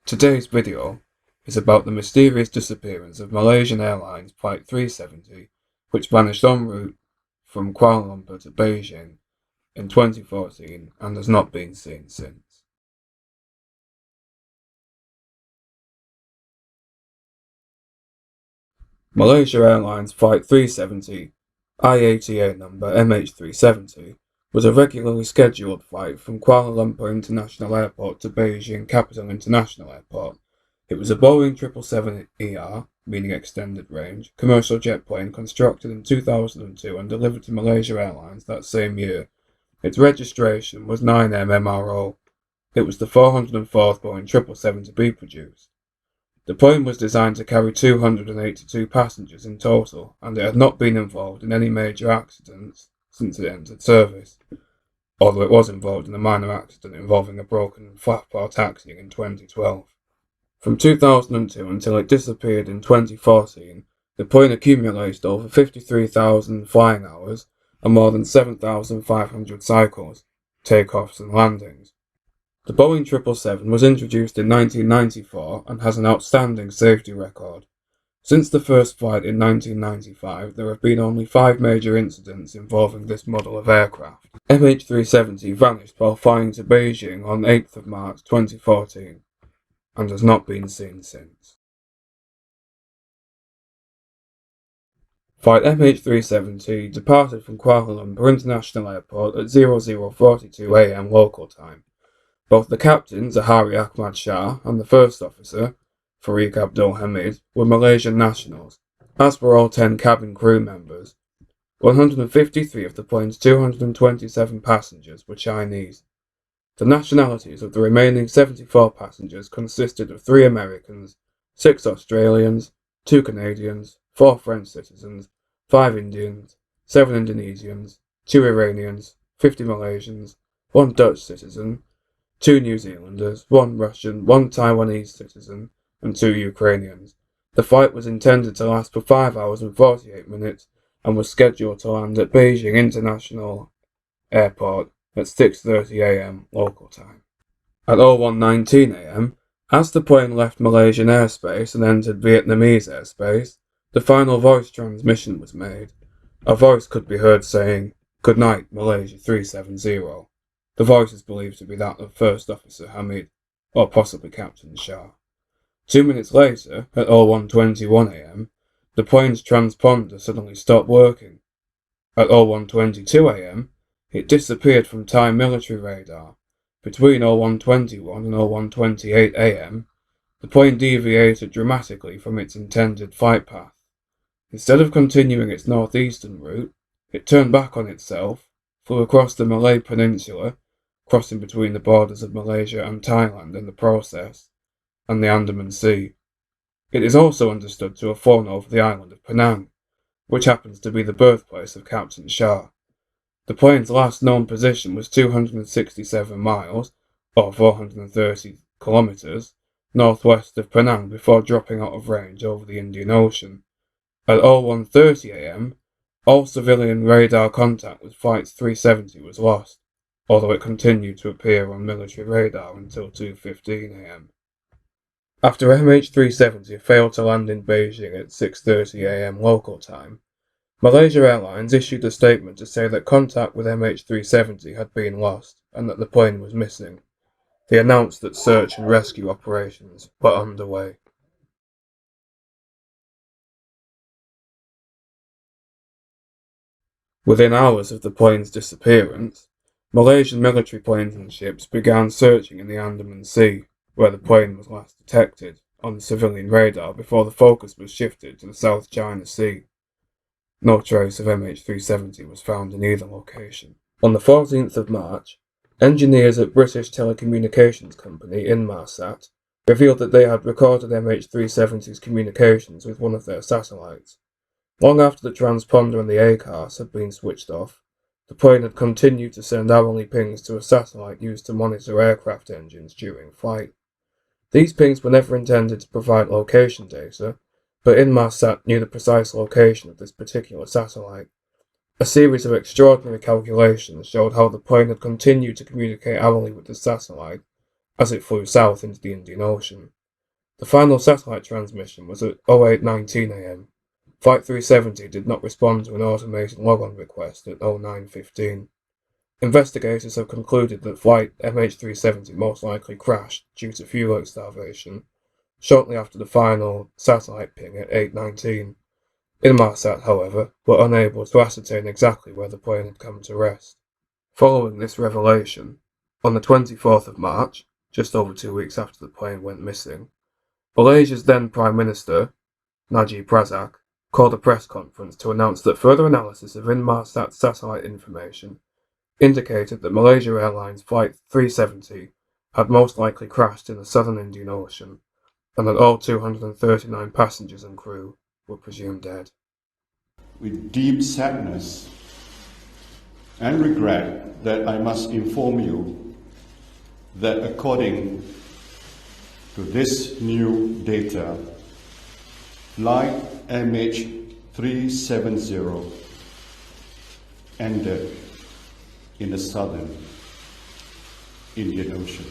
Today's video is about the mysterious disappearance of Malaysian Airlines Flight 370, which vanished en route from Kuala Lumpur to Beijing in 2014 and has not been seen since. Malaysia Airlines Flight 370, IATA number MH370, was a regularly scheduled flight from Kuala Lumpur International Airport to Beijing Capital International Airport. It was a Boeing 777ER, meaning extended range, commercial jet plane constructed in 2002 and delivered to Malaysia Airlines that same year. Its registration was 9MMRO. It was the 404th Boeing 777 to be produced. The plane was designed to carry 282 passengers in total, and it had not been involved in any major accidents since it entered service, although it was involved in a minor accident involving a broken flap while taxiing in 2012. From 2002 until it disappeared in 2014, the plane accumulated over 53,000 flying hours and more than 7,500 cycles, takeoffs and landings. The Boeing 777 was introduced in 1994 and has an outstanding safety record. Since the first flight in 1995, there have been only 5 major incidents involving this model of aircraft. MH370 vanished while flying to Beijing on 8th of March 2014 and has not been seen since. Flight MH370 departed from Kuala Lumpur International Airport at 0042 AM local time. Both the captain, Zahari Ahmad Shah, and the first officer, Fariq Abdul Hamid, were Malaysian nationals, as were all 10 cabin crew members. 153 of the plane's 227 passengers were Chinese. The nationalities of the remaining 74 passengers consisted of 3 Americans, 6 Australians, 2 Canadians, 4 French citizens, 5 Indians, 7 Indonesians, 2 Iranians, 50 Malaysians, 1 Dutch citizen, 2 New Zealanders, 1 Russian, 1 Taiwanese citizen, and 2 Ukrainians. The flight was intended to last for 5 hours and 48 minutes and was scheduled to land at Beijing International Airport at 6:30 AM local time. At 01:19 AM, as the plane left Malaysian airspace and entered Vietnamese airspace, the final voice transmission was made. A voice could be heard saying, "Good night, Malaysia 370. The voice is believed to be that of First Officer Hamid, or possibly Captain Shah. 2 minutes later, at 01:21 AM, the plane's transponder suddenly stopped working. At 01:22 AM, it disappeared from Thai military radar. Between 01:21 and 01:28 AM, the plane deviated dramatically from its intended flight path. Instead of continuing its northeastern route, it turned back on itself, flew across the Malay Peninsula, crossing between the borders of Malaysia and Thailand in the process, and the Andaman Sea. It is also understood to have flown over the island of Penang, which happens to be the birthplace of Captain Shah. The plane's last known position was 267 miles, or 430 kilometers, northwest of Penang before dropping out of range over the Indian Ocean. At 01:30 AM, all civilian radar contact with Flight 370 was lost, although it continued to appear on military radar until 2:15 AM. After MH370 failed to land in Beijing at 6:30 AM local time, Malaysia Airlines issued a statement to say that contact with MH370 had been lost and that the plane was missing. They announced that search and rescue operations were underway. Within hours of the plane's disappearance, Malaysian military planes and ships began searching in the Andaman Sea, where the plane was last detected, on the civilian radar before the focus was shifted to the South China Sea. No trace of MH370 was found in either location. On the 14th of March, engineers at British telecommunications company Inmarsat revealed that they had recorded MH370's communications with one of their satellites. Long after the transponder and the ACARS had been switched off, the plane had continued to send hourly pings to a satellite used to monitor aircraft engines during flight. These pings were never intended to provide location data, but Inmarsat knew the precise location of this particular satellite. A series of extraordinary calculations showed how the plane had continued to communicate hourly with the satellite as it flew south into the Indian Ocean. The final satellite transmission was at 08:19 am. Flight 370 did not respond to an automated logon request at 09:15. Investigators have concluded that flight MH370 most likely crashed due to fuel starvation shortly after the final satellite ping at 8:19. Inmarsat, however, were unable to ascertain exactly where the plane had come to rest. Following this revelation, on the 24th of March, just over 2 weeks after the plane went missing, Malaysia's then Prime Minister, Najib Razak, called a press conference to announce that further analysis of Inmarsat satellite information indicated that Malaysia Airlines Flight 370 had most likely crashed in the southern Indian Ocean, and that all 239 passengers and crew were presumed dead. With deep sadness and regret that I must inform you that according to this new data, flight MH370 ended in the southern Indian Ocean.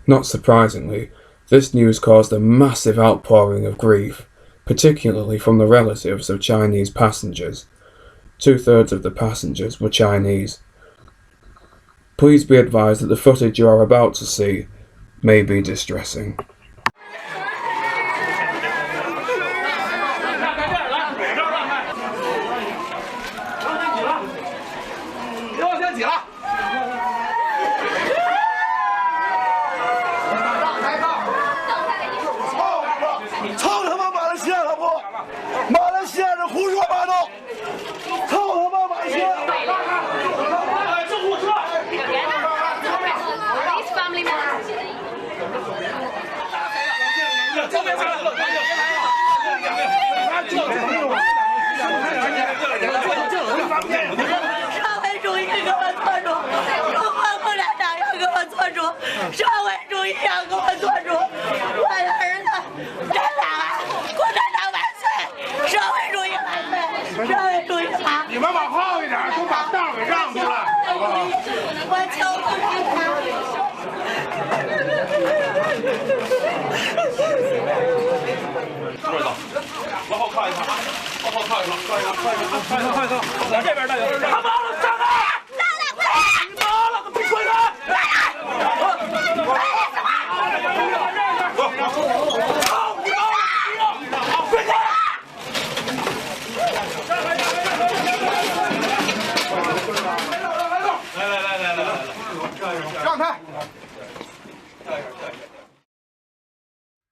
Not surprisingly, this news caused a massive outpouring of grief, particularly from the relatives of Chinese passengers. 2/3 of the passengers were Chinese. Please be advised that the footage you are about to see may be distressing.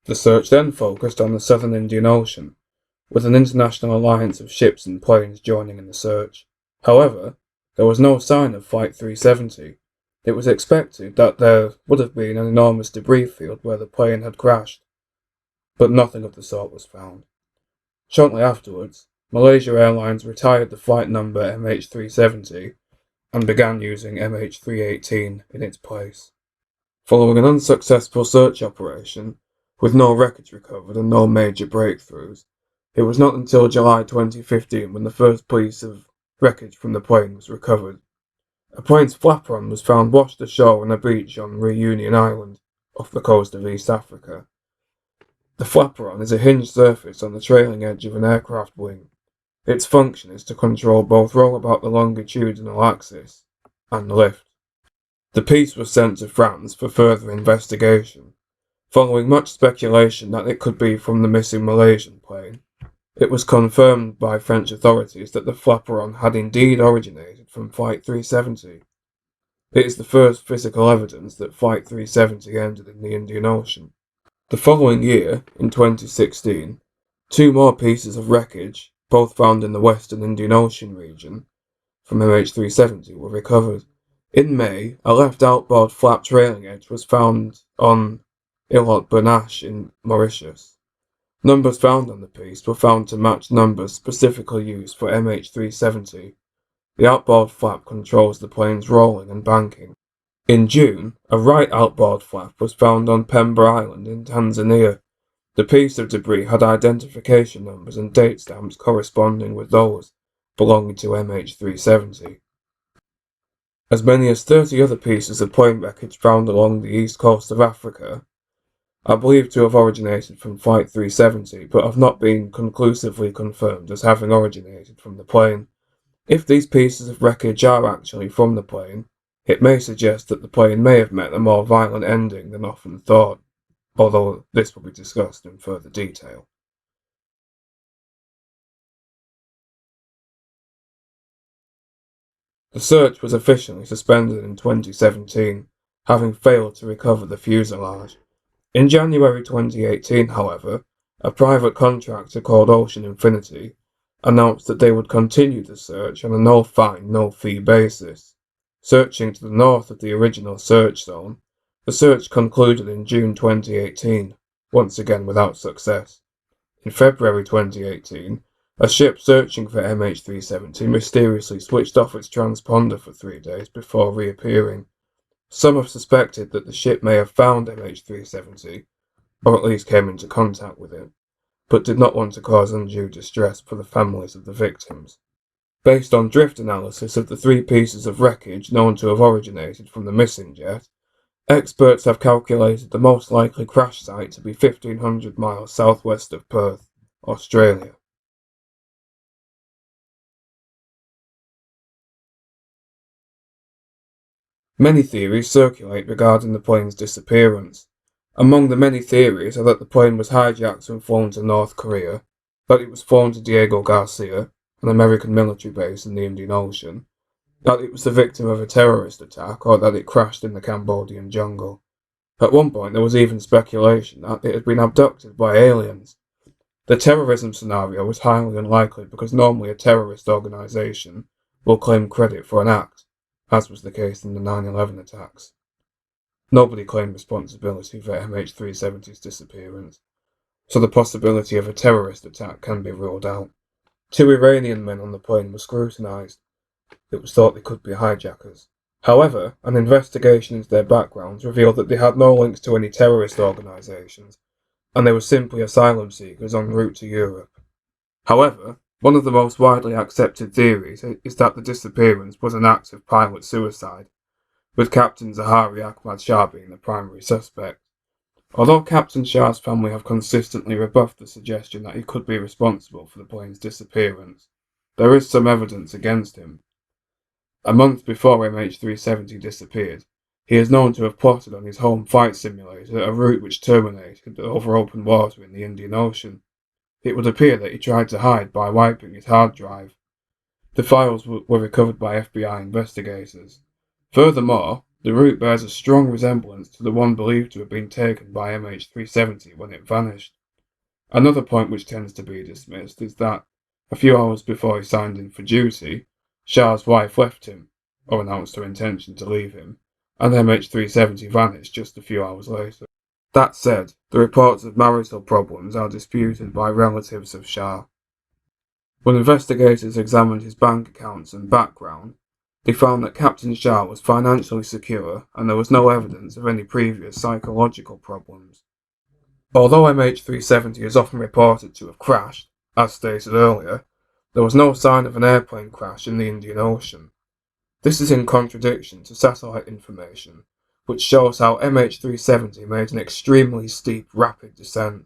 The search then focused on the southern Indian Ocean, with an international alliance of ships and planes joining in the search. However, there was no sign of Flight 370. It was expected that there would have been an enormous debris field where the plane had crashed, but nothing of the sort was found. Shortly afterwards, Malaysia Airlines retired the flight number MH370 and began using MH318 in its place. Following an unsuccessful search operation, with no wreckage recovered and no major breakthroughs, it was not until July 2015 when the first piece of wreckage from the plane was recovered. A plane's flaperon was found washed ashore on a beach on Reunion Island, off the coast of East Africa. The flaperon is a hinged surface on the trailing edge of an aircraft wing. Its function is to control both roll about the longitudinal axis and lift. The piece was sent to France for further investigation. Following much speculation that it could be from the missing Malaysian plane, it was confirmed by French authorities that the flaperon had indeed originated from Flight 370. It is the first physical evidence that Flight 370 ended in the Indian Ocean. The following year, in 2016, 2 more pieces of wreckage, both found in the western Indian Ocean region, from MH370 were recovered. In May, a left outboard flap trailing edge was found on Ilot Bernash in Mauritius. Numbers found on the piece were found to match numbers specifically used for MH370. The outboard flap controls the plane's rolling and banking. In June, a right outboard flap was found on Pemba Island in Tanzania. The piece of debris had identification numbers and date stamps corresponding with those belonging to MH370. As many as 30 other pieces of plane wreckage found along the east coast of Africa are believed to have originated from Flight 370, but have not been conclusively confirmed as having originated from the plane. If these pieces of wreckage are actually from the plane, it may suggest that the plane may have met a more violent ending than often thought, although this will be discussed in further detail. The search was officially suspended in 2017, having failed to recover the fuselage. In January 2018, however, a private contractor called Ocean Infinity announced that they would continue the search on a no-fine, no-fee basis. Searching to the north of the original search zone, the search concluded in June 2018, once again without success. In February 2018, a ship searching for MH370 mysteriously switched off its transponder for 3 days before reappearing. Some have suspected that the ship may have found MH370, or at least came into contact with it, but did not want to cause undue distress for the families of the victims. Based on drift analysis of the 3 pieces of wreckage known to have originated from the missing jet, experts have calculated the most likely crash site to be 1,500 miles southwest of Perth, Australia. Many theories circulate regarding the plane's disappearance. Among the many theories are that the plane was hijacked and flown to North Korea, that it was flown to Diego Garcia, an American military base in the Indian Ocean, that it was the victim of a terrorist attack, or that it crashed in the Cambodian jungle. At one point there was even speculation that it had been abducted by aliens. The terrorism scenario was highly unlikely because normally a terrorist organization will claim credit for an act, as was the case in the 9/11 attacks. Nobody claimed responsibility for MH370's disappearance, so the possibility of a terrorist attack can be ruled out. 2 Iranian men on the plane were scrutinized. It was thought they could be hijackers. However, an investigation into their backgrounds revealed that they had no links to any terrorist organizations, and they were simply asylum seekers en route to Europe. However, one of the most widely accepted theories is that the disappearance was an act of pilot suicide, with Captain Zaharie Ahmad Shah being the primary suspect. Although Captain Shah's family have consistently rebuffed the suggestion that he could be responsible for the plane's disappearance, there is some evidence against him. A month before MH370 disappeared, he is known to have plotted on his home flight simulator a route which terminated over open water in the Indian Ocean. It would appear that he tried to hide by wiping his hard drive. The files were recovered by FBI investigators. Furthermore, the route bears a strong resemblance to the one believed to have been taken by MH370 when it vanished. Another point which tends to be dismissed is that, a few hours before he signed in for duty, Shah's wife left him, or announced her intention to leave him, and MH370 vanished just a few hours later. That said, the reports of marital problems are disputed by relatives of Shah. When investigators examined his bank accounts and background, they found that Captain Shah was financially secure and there was no evidence of any previous psychological problems. Although MH370 is often reported to have crashed, as stated earlier, there was no sign of an airplane crash in the Indian Ocean. This is in contradiction to satellite information, which shows how MH370 made an extremely steep, rapid descent.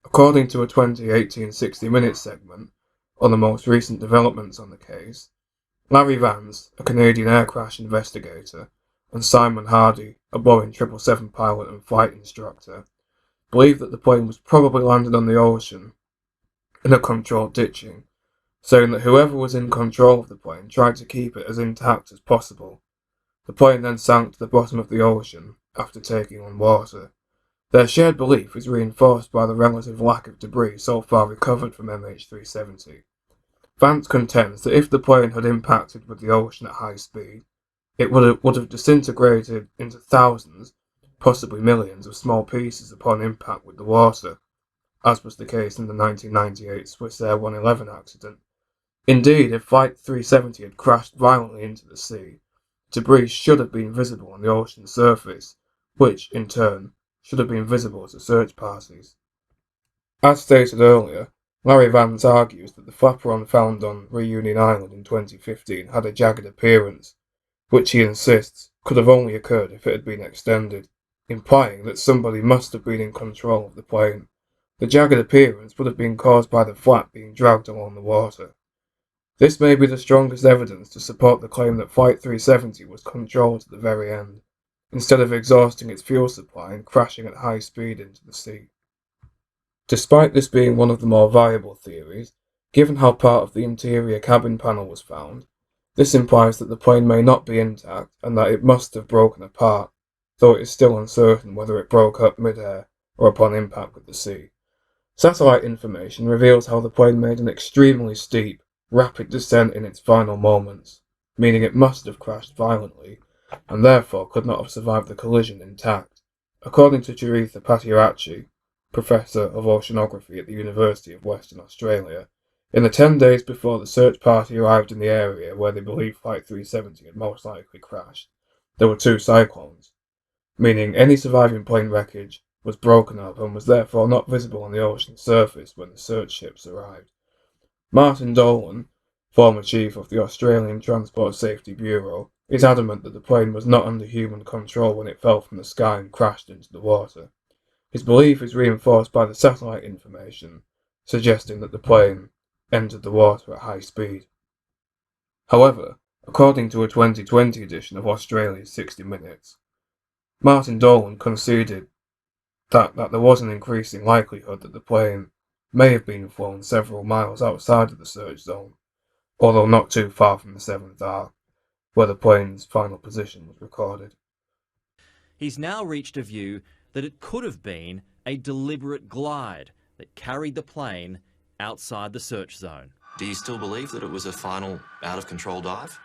According to a 2018 60 Minutes segment on the most recent developments on the case, Larry Vance, a Canadian air crash investigator, and Simon Hardy, a Boeing 777 pilot and flight instructor, believe that the plane was probably landed on the ocean in a controlled ditching, saying that whoever was in control of the plane tried to keep it as intact as possible. The plane then sank to the bottom of the ocean after taking on water. Their shared belief is reinforced by the relative lack of debris so far recovered from MH370. Vance contends that if the plane had impacted with the ocean at high speed, it would have disintegrated into thousands, possibly millions, of small pieces upon impact with the water, as was the case in the 1998 Swiss Air 111 accident. Indeed, if Flight 370 had crashed violently into the sea, debris should have been visible on the ocean surface, which, in turn, should have been visible to search parties. As stated earlier, Larry Vance argues that the flaperon found on Reunion Island in 2015 had a jagged appearance. which he insists could have only occurred if it had been extended, implying that somebody must have been in control of the plane. The jagged appearance would have been caused by the flap being dragged along the water. This may be the strongest evidence to support the claim that Flight 370 was controlled at the very end, instead of exhausting its fuel supply and crashing at high speed into the sea. Despite this being one of the more viable theories, given how part of the interior cabin panel was found, this implies that the plane may not be intact and that it must have broken apart, though it is still uncertain whether it broke up mid-air or upon impact with the sea. Satellite information reveals how the plane made an extremely steep, rapid descent in its final moments, meaning it must have crashed violently, and therefore could not have survived the collision intact. According to Charitha Patiarachi, Professor of Oceanography at the University of Western Australia, in the 10 days before the search party arrived in the area where they believed Flight 370 had most likely crashed, there were 2 cyclones, meaning any surviving plane wreckage was broken up and was therefore not visible on the ocean surface when the search ships arrived. Martin Dolan, former chief of the Australian Transport Safety Bureau, is adamant that the plane was not under human control when it fell from the sky and crashed into the water. His belief is reinforced by the satellite information, suggesting that the plane entered the water at high speed. However, according to a 2020 edition of Australia's 60 Minutes, Martin Dolan conceded that there was an increasing likelihood that the plane may have been flown several miles outside of the search zone, although not too far from the 7th arc, where the plane's final position was recorded. He's now reached a view that it could have been a deliberate glide that carried the plane outside the search zone. Do you still believe that it was a final out-of-control dive?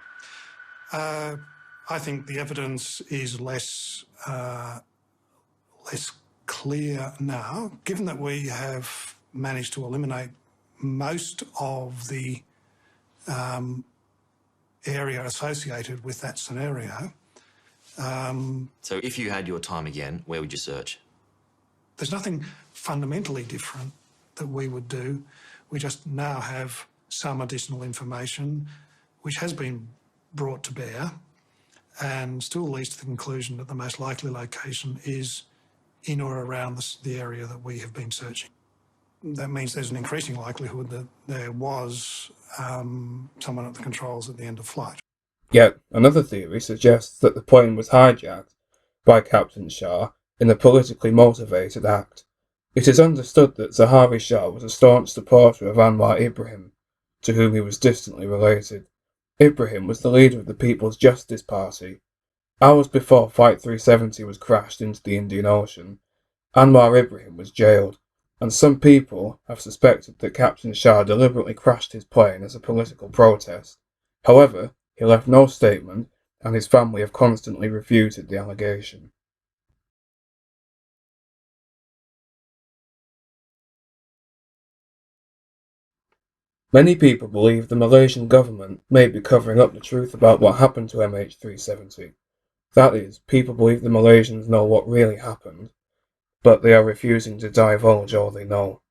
I think the evidence is less clear now, given that we have managed to eliminate most of the area associated with that scenario. So if you had your time again, where would you search? There's nothing fundamentally different that we would do. We just now have some additional information which has been brought to bear and still leads to the conclusion that the most likely location is in or around the area that we have been searching. That means there's an increasing likelihood that there was someone at the controls at the end of flight. Yet another theory suggests that the plane was hijacked by Captain Shah in a politically motivated act. It is understood that Zaharie Shah was a staunch supporter of Anwar Ibrahim, to whom he was distantly related. Ibrahim was the leader of the People's Justice Party. Hours before Flight 370 was crashed into the Indian Ocean, Anwar Ibrahim was jailed, and some people have suspected that Captain Shah deliberately crashed his plane as a political protest. However, he left no statement, and his family have constantly refuted the allegation. Many people believe the Malaysian government may be covering up the truth about what happened to MH370. That is, people believe the Malaysians know what really happened, but they are refusing to divulge all they know.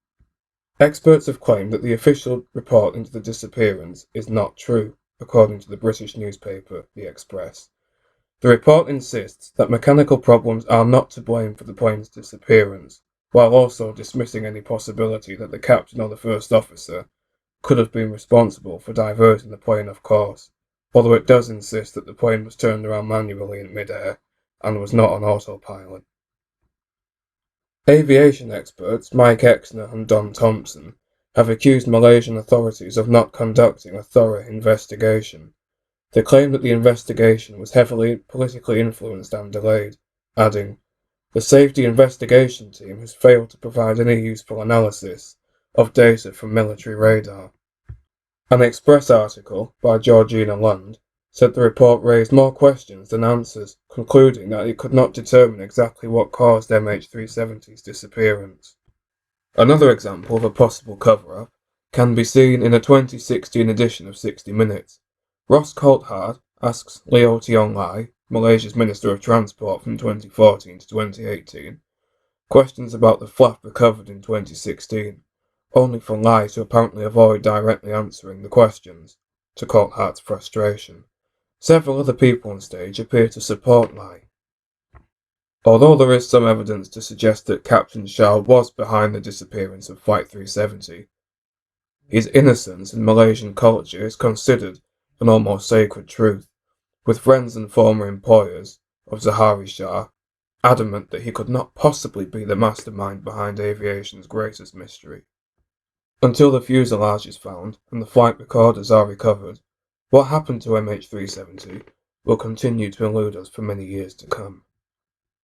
Experts have claimed that the official report into the disappearance is not true, according to the British newspaper The Express. The report insists that mechanical problems are not to blame for the plane's disappearance, while also dismissing any possibility that the captain or the first officer could have been responsible for diverting the plane off course, although it does insist that the plane was turned around manually in mid-air and was not on autopilot. Aviation experts Mike Exner and Don Thompson have accused Malaysian authorities of not conducting a thorough investigation. They claim that the investigation was heavily politically influenced and delayed, adding, "The safety investigation team has failed to provide any useful analysis of data from military radar." An Express article by Georgina Lund said the report raised more questions than answers, concluding that it could not determine exactly what caused MH370's disappearance. Another example of a possible cover-up can be seen in a 2016 edition of 60 Minutes. Ross Coulthard asks Leo Tiong Lai, Malaysia's Minister of Transport from 2014 to 2018, questions about the flap recovered in 2016, only for Lai to apparently avoid directly answering the questions, to Coulthard's frustration. Several other people on stage appear to support Lai. Although there is some evidence to suggest that Captain Shah was behind the disappearance of Flight 370, his innocence in Malaysian culture is considered an almost sacred truth, with friends and former employers of Zahari Shah adamant that he could not possibly be the mastermind behind aviation's greatest mystery. Until the fuselage is found and the flight recorders are recovered, what happened to MH370 will continue to elude us for many years to come.